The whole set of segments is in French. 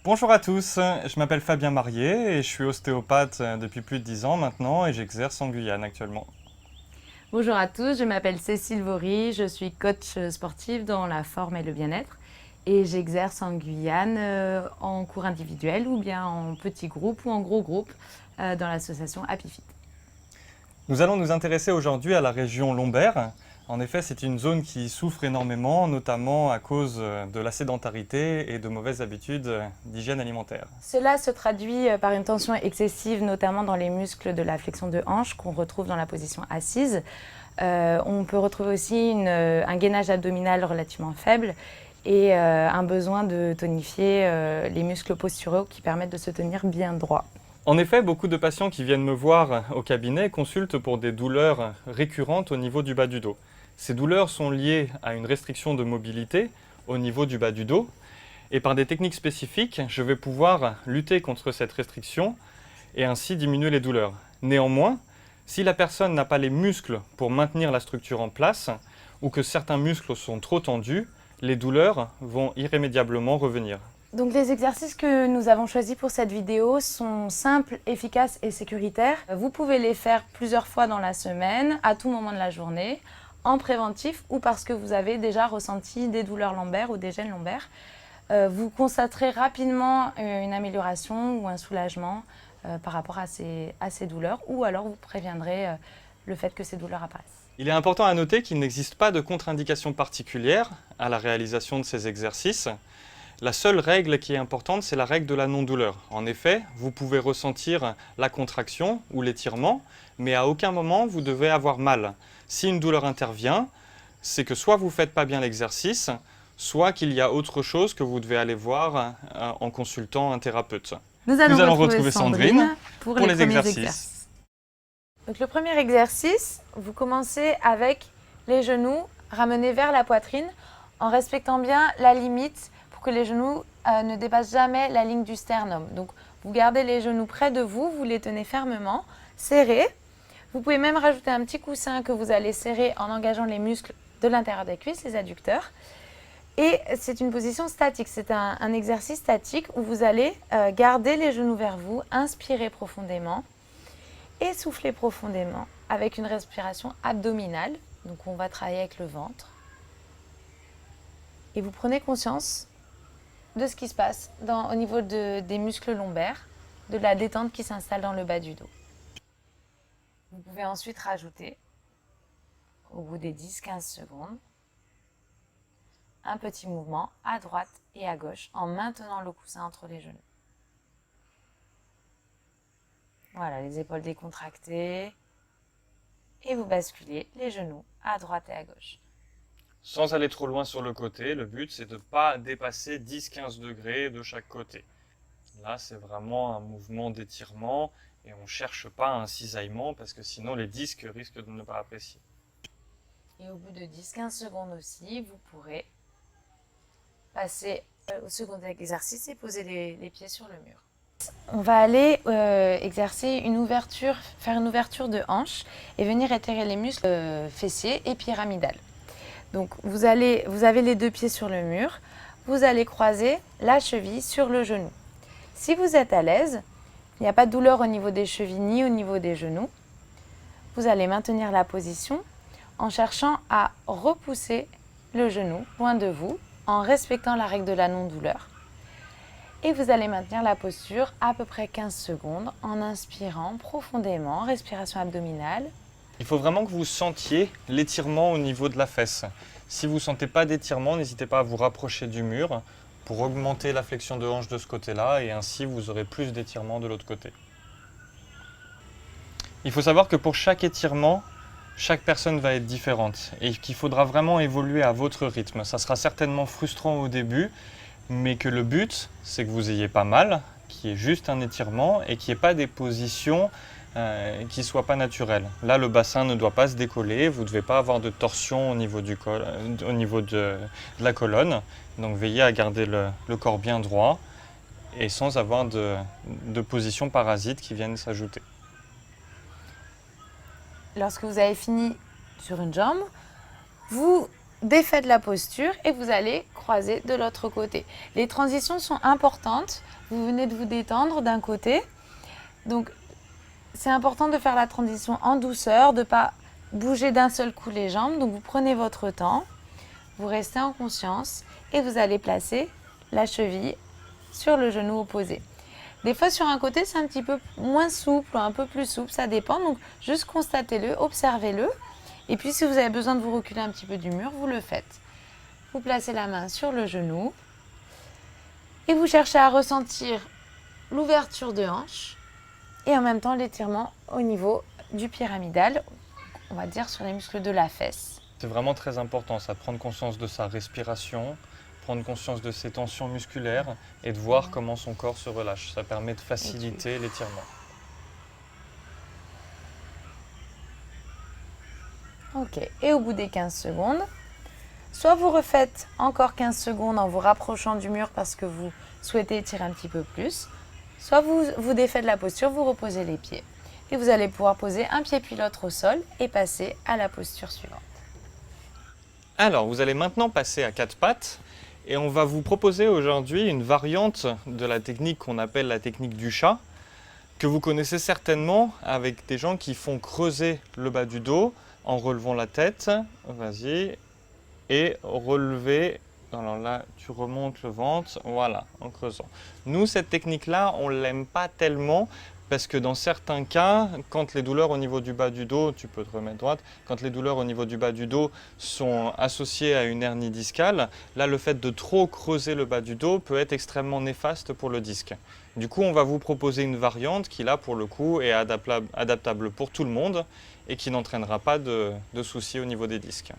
Bonjour à tous, je m'appelle Fabien Marié et je suis ostéopathe depuis plus de 10 ans maintenant et j'exerce en Guyane actuellement. Bonjour à tous, je m'appelle Cécile Vaury, je suis coach sportive dans la forme et le bien-être et j'exerce en Guyane en cours individuel ou bien en petit groupe ou en gros groupe dans l'association HappyFit. Nous allons nous intéresser aujourd'hui à la région lombaire. En effet, c'est une zone qui souffre énormément, notamment à cause de la sédentarité et de mauvaises habitudes d'hygiène alimentaire. Cela se traduit par une tension excessive, notamment dans les muscles de la flexion de hanche qu'on retrouve dans la position assise. On peut retrouver aussi un gainage abdominal relativement faible et un besoin de tonifier les muscles posturaux qui permettent de se tenir bien droit. En effet, beaucoup de patients qui viennent me voir au cabinet consultent pour des douleurs récurrentes au niveau du bas du dos. Ces douleurs sont liées à une restriction de mobilité au niveau du bas du dos et par des techniques spécifiques, je vais pouvoir lutter contre cette restriction et ainsi diminuer les douleurs. Néanmoins, si la personne n'a pas les muscles pour maintenir la structure en place ou que certains muscles sont trop tendus, les douleurs vont irrémédiablement revenir. Donc les exercices que nous avons choisis pour cette vidéo sont simples, efficaces et sécuritaires. Vous pouvez les faire plusieurs fois dans la semaine, à tout moment de la journée, en préventif ou parce que vous avez déjà ressenti des douleurs lombaires ou des gênes lombaires. Vous constaterez rapidement une amélioration ou un soulagement par rapport à ces douleurs ou alors vous préviendrez le fait que ces douleurs apparaissent. Il est important à noter qu'il n'existe pas de contre-indication particulière à la réalisation de ces exercices. La seule règle qui est importante, c'est la règle de la non-douleur. En effet, vous pouvez ressentir la contraction ou l'étirement, mais à aucun moment vous devez avoir mal. Si une douleur intervient, c'est que soit vous ne faites pas bien l'exercice, soit qu'il y a autre chose que vous devez aller voir en consultant un thérapeute. Nous allons retrouver Sandrine pour les premiers exercices. Donc le premier exercice, vous commencez avec les genoux ramenés vers la poitrine en respectant bien la limite pour que les genoux ne dépassent jamais la ligne du sternum. Donc vous gardez les genoux près de vous, vous les tenez fermement, serrés. Vous pouvez même rajouter un petit coussin que vous allez serrer en engageant les muscles de l'intérieur des cuisses, les adducteurs. Et c'est une position statique, c'est un exercice statique où vous allez garder les genoux vers vous, inspirer profondément et souffler profondément avec une respiration abdominale. Donc on va travailler avec le ventre. Et vous prenez conscience de ce qui se passe au niveau des muscles lombaires, de la détente qui s'installe dans le bas du dos. Vous pouvez ensuite rajouter, au bout des 10-15 secondes, un petit mouvement à droite et à gauche en maintenant le coussin entre les genoux. Voilà, les épaules décontractées. Et vous basculez les genoux à droite et à gauche. Sans aller trop loin sur le côté, le but c'est de ne pas dépasser 10-15 degrés de chaque côté. Là, c'est vraiment un mouvement d'étirement et on ne cherche pas un cisaillement parce que sinon les disques risquent de ne pas apprécier. Et au bout de 10-15 secondes aussi, vous pourrez passer au second exercice et poser les pieds sur le mur. On va aller exercer faire une ouverture de hanche et venir étirer les muscles fessiers et pyramidales. Donc vous avez les deux pieds sur le mur, vous allez croiser la cheville sur le genou. Si vous êtes à l'aise, il n'y a pas de douleur au niveau des chevilles ni au niveau des genoux, vous allez maintenir la position en cherchant à repousser le genou loin de vous en respectant la règle de la non-douleur. Et vous allez maintenir la posture à peu près 15 secondes en inspirant profondément, respiration abdominale. Il faut vraiment que vous sentiez l'étirement au niveau de la fesse. Si vous ne sentez pas d'étirement, n'hésitez pas à vous rapprocher du mur pour augmenter la flexion de hanche de ce côté-là et ainsi vous aurez plus d'étirement de l'autre côté. Il faut savoir que pour chaque étirement, chaque personne va être différente et qu'il faudra vraiment évoluer à votre rythme. Ça sera certainement frustrant au début, mais que le but, c'est que vous ayez pas mal, qu'il y ait juste un étirement et qu'il n'y ait pas des positions qui ne soient pas naturelles. Là, le bassin ne doit pas se décoller, vous ne devez pas avoir de torsion au niveau, de la colonne. Donc veillez à garder le corps bien droit et sans avoir de positions parasites qui viennent s'ajouter. Lorsque vous avez fini sur une jambe, vous défaites la posture et vous allez croiser de l'autre côté. Les transitions sont importantes. Vous venez de vous détendre d'un côté. Donc, c'est important de faire la transition en douceur, de ne pas bouger d'un seul coup les jambes. Donc, vous prenez votre temps, vous restez en conscience et vous allez placer la cheville sur le genou opposé. Des fois, sur un côté, c'est un petit peu moins souple ou un peu plus souple, ça dépend. Donc, juste constatez-le, observez-le. Et puis, si vous avez besoin de vous reculer un petit peu du mur, vous le faites. Vous placez la main sur le genou et vous cherchez à ressentir l'ouverture de hanche et en même temps l'étirement au niveau du pyramidal, on va dire sur les muscles de la fesse. C'est vraiment très important, ça, prendre conscience de sa respiration, prendre conscience de ses tensions musculaires et de voir comment son corps se relâche. Ça permet de faciliter l'étirement. Ok, et au bout des 15 secondes, soit vous refaites encore 15 secondes en vous rapprochant du mur parce que vous souhaitez étirer un petit peu plus, soit vous défaites la posture, vous reposez les pieds. Et vous allez pouvoir poser un pied puis l'autre au sol et passer à la posture suivante. Alors, vous allez maintenant passer à quatre pattes et on va vous proposer aujourd'hui une variante de la technique qu'on appelle la technique du chat, que vous connaissez certainement avec des gens qui font creuser le bas du dos en relevant la tête, vas-y, et relever, alors là tu remontes le ventre, voilà, en creusant. Nous, cette technique-là, on ne l'aime pas tellement parce que dans certains cas, quand les douleurs au niveau du bas du dos, tu peux te remettre droite, quand les douleurs au niveau du bas du dos sont associées à une hernie discale, là le fait de trop creuser le bas du dos peut être extrêmement néfaste pour le disque. Du coup, on va vous proposer une variante qui là pour le coup est adaptable pour tout le monde et qui n'entraînera pas de soucis au niveau des disques.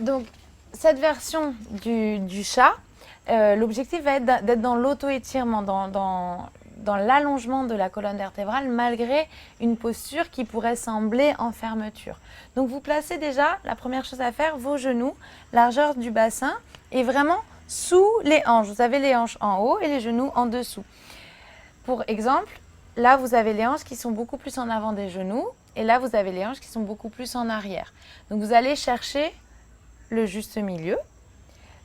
Donc, cette version du chat, l'objectif va être d'être dans l'auto-étirement, dans l'allongement de la colonne vertébrale, malgré une posture qui pourrait sembler en fermeture. Donc, vous placez déjà, la première chose à faire, vos genoux, largeur du bassin, et vraiment sous les hanches. Vous avez les hanches en haut et les genoux en dessous. Pour exemple, là, vous avez les hanches qui sont beaucoup plus en avant des genoux, et là, vous avez les hanches qui sont beaucoup plus en arrière. Donc, vous allez chercher le juste milieu,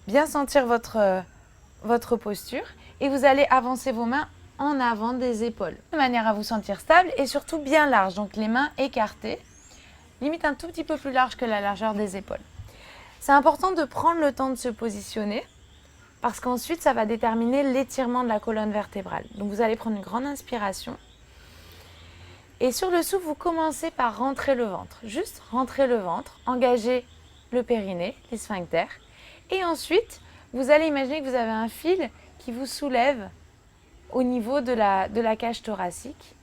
bien sentir votre posture et vous allez avancer vos mains en avant des épaules de manière à vous sentir stable et surtout bien large, donc les mains écartées, limite un tout petit peu plus large que la largeur des épaules. C'est important de prendre le temps de se positionner parce qu'ensuite ça va déterminer l'étirement de la colonne vertébrale. Donc vous allez prendre une grande inspiration et sur le souffle vous commencez par rentrer le ventre, juste rentrer le ventre, engager le périnée, les sphincters. Et ensuite, vous allez imaginer que vous avez un fil qui vous soulève au niveau de la cage thoracique.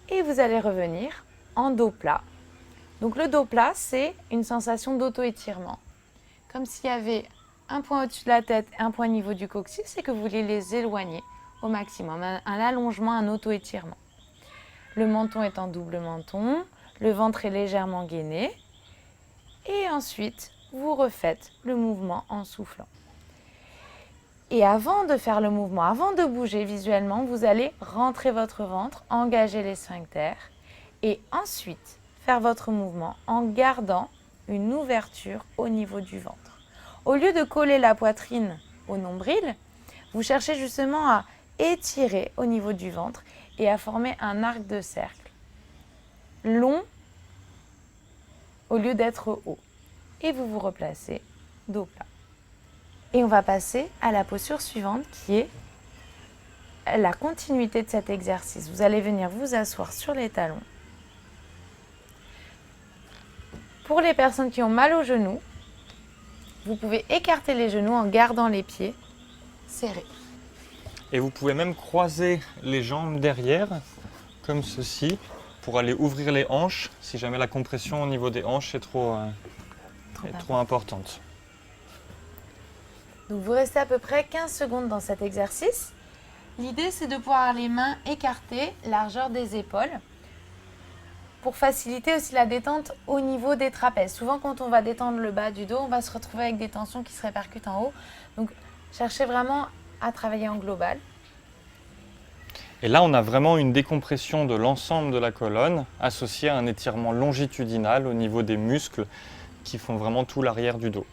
Et vous allez revenir en dos plat. Donc le dos plat, c'est une sensation d'auto-étirement. Comme s'il y avait un point au-dessus de la tête et un point au niveau du coccyx et que vous voulez les éloigner au maximum. Un allongement, un auto-étirement. Le menton est en double menton, le ventre est légèrement gainé. Et ensuite, vous refaites le mouvement en soufflant. Et avant de faire le mouvement, avant de bouger visuellement, vous allez rentrer votre ventre, engager les sphincters et ensuite faire votre mouvement en gardant une ouverture au niveau du ventre. Au lieu de coller la poitrine au nombril, vous cherchez justement à étirer au niveau du ventre et à former un arc de cercle long au lieu d'être haut. Et vous vous replacez dos plat. Et on va passer à la posture suivante qui est la continuité de cet exercice. Vous allez venir vous asseoir sur les talons. Pour les personnes qui ont mal aux genoux, vous pouvez écarter les genoux en gardant les pieds serrés. Et vous pouvez même croiser les jambes derrière, comme ceci, pour aller ouvrir les hanches, si jamais la compression au niveau des hanches est trop importante. Donc vous restez à peu près 15 secondes dans cet exercice. L'idée, c'est de pouvoir avoir les mains écartées, largeur des épaules, pour faciliter aussi la détente au niveau des trapèzes. Souvent, quand on va détendre le bas du dos, on va se retrouver avec des tensions qui se répercutent en haut. Donc, cherchez vraiment à travailler en global. Et là, on a vraiment une décompression de l'ensemble de la colonne associée à un étirement longitudinal au niveau des muscles qui font vraiment tout l'arrière du dos.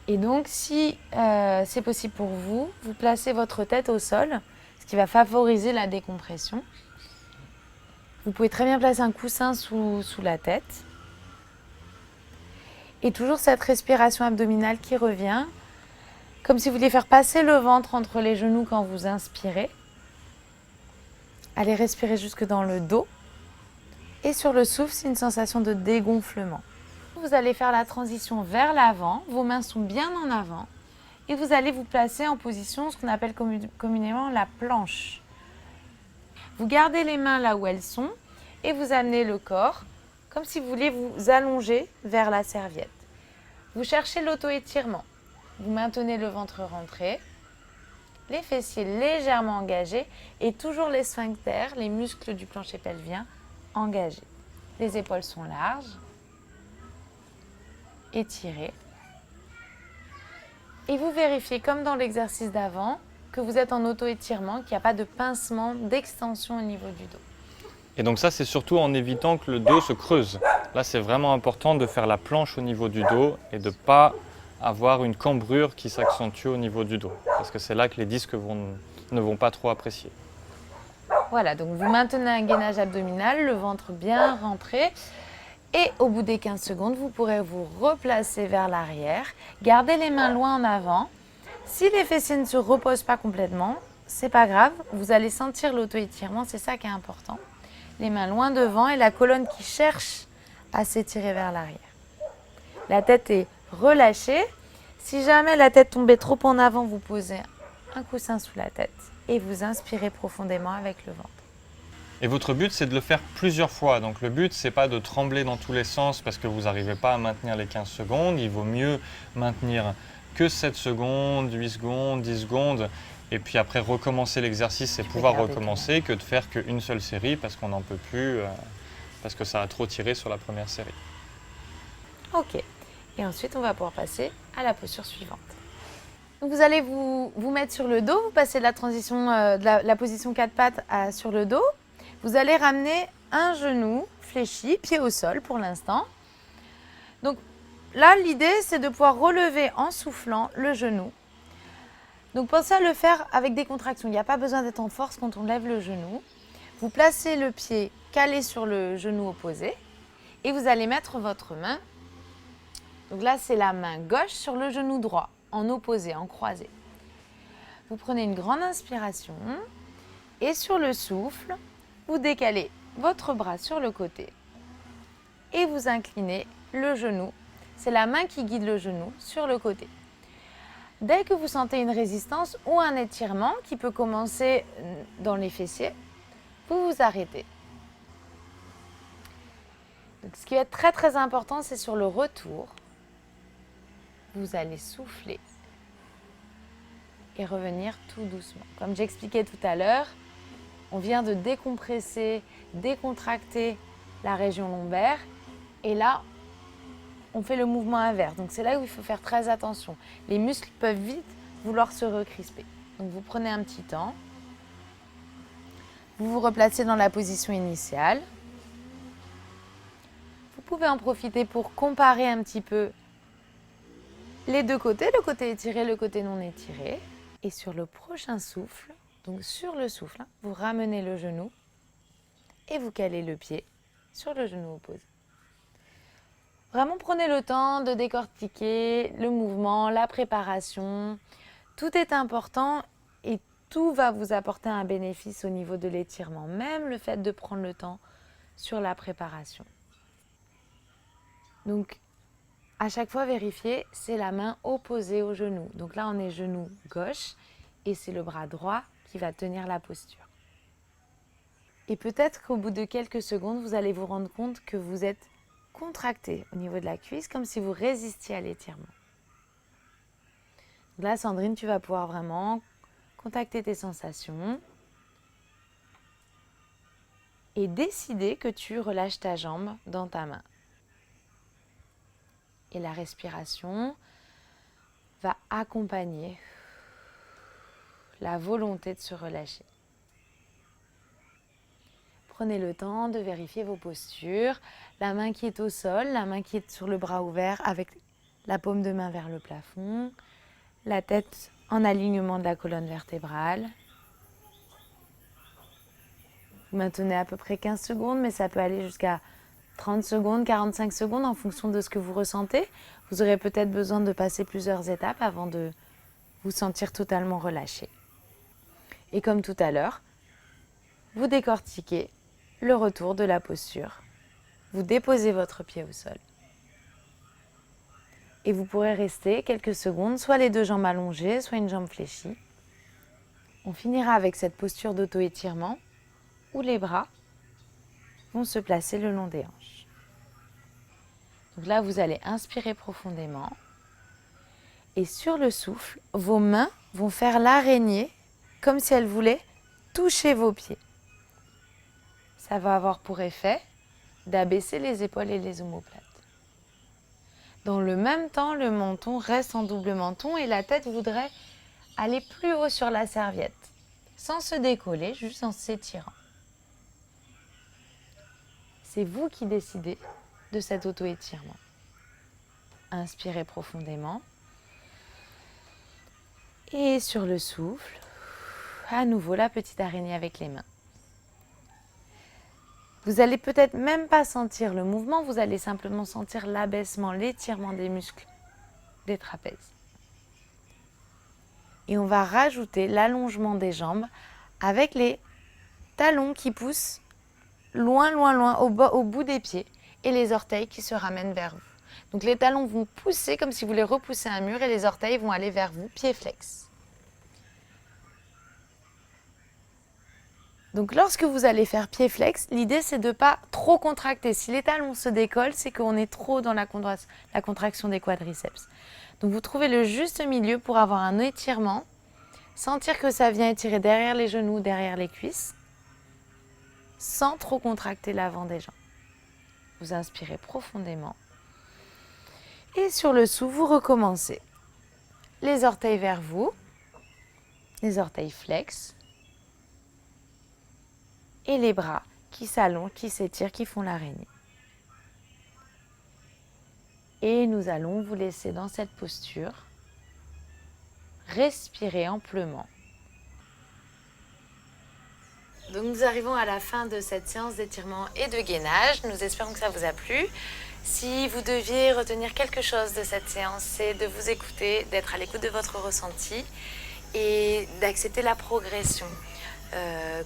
Et donc, si c'est possible pour vous, vous placez votre tête au sol, ce qui va favoriser la décompression. Vous pouvez très bien placer un coussin sous la tête. Et toujours cette respiration abdominale qui revient, comme si vous vouliez faire passer le ventre entre les genoux quand vous inspirez. Allez respirer jusque dans le dos. Et sur le souffle, c'est une sensation de dégonflement. Vous allez faire la transition vers l'avant, vos mains sont bien en avant. Et vous allez vous placer en position, ce qu'on appelle communément la planche. Vous gardez les mains là où elles sont et vous amenez le corps comme si vous vouliez vous allonger vers la serviette. Vous cherchez l'auto-étirement. Vous maintenez le ventre rentré, les fessiers légèrement engagés et toujours les sphincters, les muscles du plancher pelvien engagés. Les épaules sont larges, étirées. Et vous vérifiez, comme dans l'exercice d'avant, que vous êtes en auto-étirement, qu'il n'y a pas de pincement, d'extension au niveau du dos. Et donc ça, c'est surtout en évitant que le dos se creuse. Là, c'est vraiment important de faire la planche au niveau du dos et de ne pas avoir une cambrure qui s'accentue au niveau du dos. Parce que c'est là que les disques ne vont pas trop apprécier. Voilà, donc vous maintenez un gainage abdominal, le ventre bien rentré. Et au bout des 15 secondes, vous pourrez vous replacer vers l'arrière. Gardez les mains loin en avant. Si les fessiers ne se reposent pas complètement, c'est pas grave. Vous allez sentir l'auto-étirement, c'est ça qui est important. Les mains loin devant et la colonne qui cherche à s'étirer vers l'arrière. La tête est relâchée. Si jamais la tête tombait trop en avant, vous posez un coussin sous la tête et vous inspirez profondément avec le ventre. Et votre but, c'est de le faire plusieurs fois. Donc le but, c'est pas de trembler dans tous les sens parce que vous n'arrivez pas à maintenir les 15 secondes. Il vaut mieux maintenir que 7 secondes, 8 secondes, 10 secondes. Et puis après, recommencer l'exercice et pouvoir recommencer que de faire qu'une seule série parce qu'on n'en peut plus, parce que ça a trop tiré sur la première série. Ok. Et ensuite, on va pouvoir passer à la posture suivante. Donc vous allez vous mettre sur le dos, vous passez de la transition de la position 4 pattes sur le dos. Vous allez ramener un genou fléchi, pied au sol pour l'instant. Donc là, l'idée, c'est de pouvoir relever en soufflant le genou. Donc pensez à le faire avec des contractions. Il n'y a pas besoin d'être en force quand on lève le genou. Vous placez le pied calé sur le genou opposé et vous allez mettre votre main. Donc là, c'est la main gauche sur le genou droit, en opposé, en croisé. Vous prenez une grande inspiration et sur le souffle, vous décalez votre bras sur le côté et vous inclinez le genou. C'est la main qui guide le genou sur le côté. Dès que vous sentez une résistance ou un étirement qui peut commencer dans les fessiers, vous vous arrêtez. Donc, ce qui va être très très important, c'est sur le retour. Vous allez souffler et revenir tout doucement. Comme j'expliquais tout à l'heure, on vient de décompresser, décontracter la région lombaire et là, on fait le mouvement inverse. Donc c'est là où il faut faire très attention. Les muscles peuvent vite vouloir se recrisper. Donc vous prenez un petit temps. Vous vous replacez dans la position initiale. Vous pouvez en profiter pour comparer un petit peu les deux côtés, le côté étiré, le côté non étiré. Et sur le prochain souffle, donc sur le souffle, vous ramenez le genou et vous calez le pied sur le genou opposé. Vraiment, prenez le temps de décortiquer le mouvement, la préparation. Tout est important et tout va vous apporter un bénéfice au niveau de l'étirement, même le fait de prendre le temps sur la préparation. Donc, à chaque fois, vérifiez, c'est la main opposée au genou. Donc là, on est genou gauche et c'est le bras droit qui va tenir la posture. Et peut-être qu'au bout de quelques secondes, vous allez vous rendre compte que vous êtes contracté au niveau de la cuisse, comme si vous résistiez à l'étirement. Là, Sandrine, tu vas pouvoir vraiment contacter tes sensations et décider que tu relâches ta jambe dans ta main. Et la respiration va accompagner la volonté de se relâcher. prenez le temps de vérifier vos postures. La main qui est au sol, la main qui est sur le bras ouvert avec la paume de main vers le plafond, la tête en alignement de la colonne vertébrale. Vous maintenez à peu près 15 secondes, mais ça peut aller jusqu'à 30 secondes, 45 secondes en fonction de ce que vous ressentez. Vous aurez peut-être besoin de passer plusieurs étapes avant de vous sentir totalement relâché. Et comme tout à l'heure, vous décortiquez le retour de la posture. Vous déposez votre pied au sol. Et vous pourrez rester quelques secondes, soit les deux jambes allongées, soit une jambe fléchie. On finira avec cette posture d'auto-étirement où les bras vont se placer le long des hanches. Donc là, vous allez inspirer profondément. Et sur le souffle, vos mains vont faire l'araignée comme si elles voulaient toucher vos pieds. Ça va avoir pour effet d'abaisser les épaules et les omoplates. Dans le même temps, le menton reste en double menton et la tête voudrait aller plus haut sur la serviette, sans se décoller, juste en s'étirant. C'est vous qui décidez de cet auto-étirement. Inspirez profondément. Et sur le souffle, à nouveau la petite araignée avec les mains. Vous allez peut-être même pas sentir le mouvement, vous allez simplement sentir l'abaissement, l'étirement des muscles des trapèzes. Et on va rajouter l'allongement des jambes avec les talons qui poussent loin, loin, loin au bout des pieds et les orteils qui se ramènent vers vous. Donc les talons vont pousser comme si vous voulez repousser un mur et les orteils vont aller vers vous, pieds flex. Donc lorsque vous allez faire pied flex, l'idée c'est de ne pas trop contracter. Si les talons se décollent, c'est qu'on est trop dans la contraction des quadriceps. Donc vous trouvez le juste milieu pour avoir un étirement, sentir que ça vient étirer derrière les genoux, derrière les cuisses, sans trop contracter l'avant des jambes. Vous inspirez profondément. Et sur le souffle, vous recommencez. Les orteils vers vous, les orteils flex. Et les bras qui s'allongent, qui s'étirent, qui font l'araignée. Et nous allons vous laisser dans cette posture. Respirez amplement. Donc nous arrivons à la fin de cette séance d'étirement et de gainage. Nous espérons que ça vous a plu. Si vous deviez retenir quelque chose de cette séance, c'est de vous écouter, d'être à l'écoute de votre ressenti et d'accepter la progression.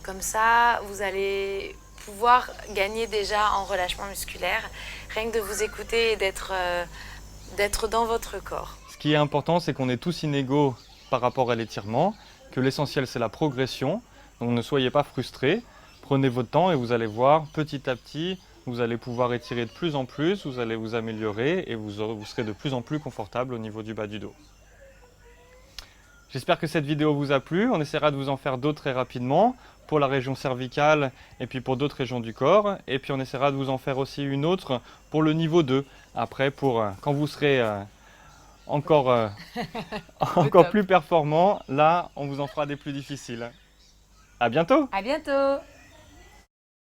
Comme ça, vous allez pouvoir gagner déjà en relâchement musculaire, rien que de vous écouter et d'être dans votre corps. Ce qui est important, c'est qu'on est tous inégaux par rapport à l'étirement, que l'essentiel c'est la progression, donc ne soyez pas frustrés, prenez votre temps et vous allez voir petit à petit, vous allez pouvoir étirer de plus en plus, vous allez vous améliorer et vous serez de plus en plus confortable au niveau du bas du dos. J'espère que cette vidéo vous a plu, on essaiera de vous en faire d'autres très rapidement pour la région cervicale et puis pour d'autres régions du corps. Et puis on essaiera de vous en faire aussi une autre pour le niveau 2. Après, pour quand vous serez encore plus performant, là on vous en fera des plus difficiles. À bientôt! À bientôt!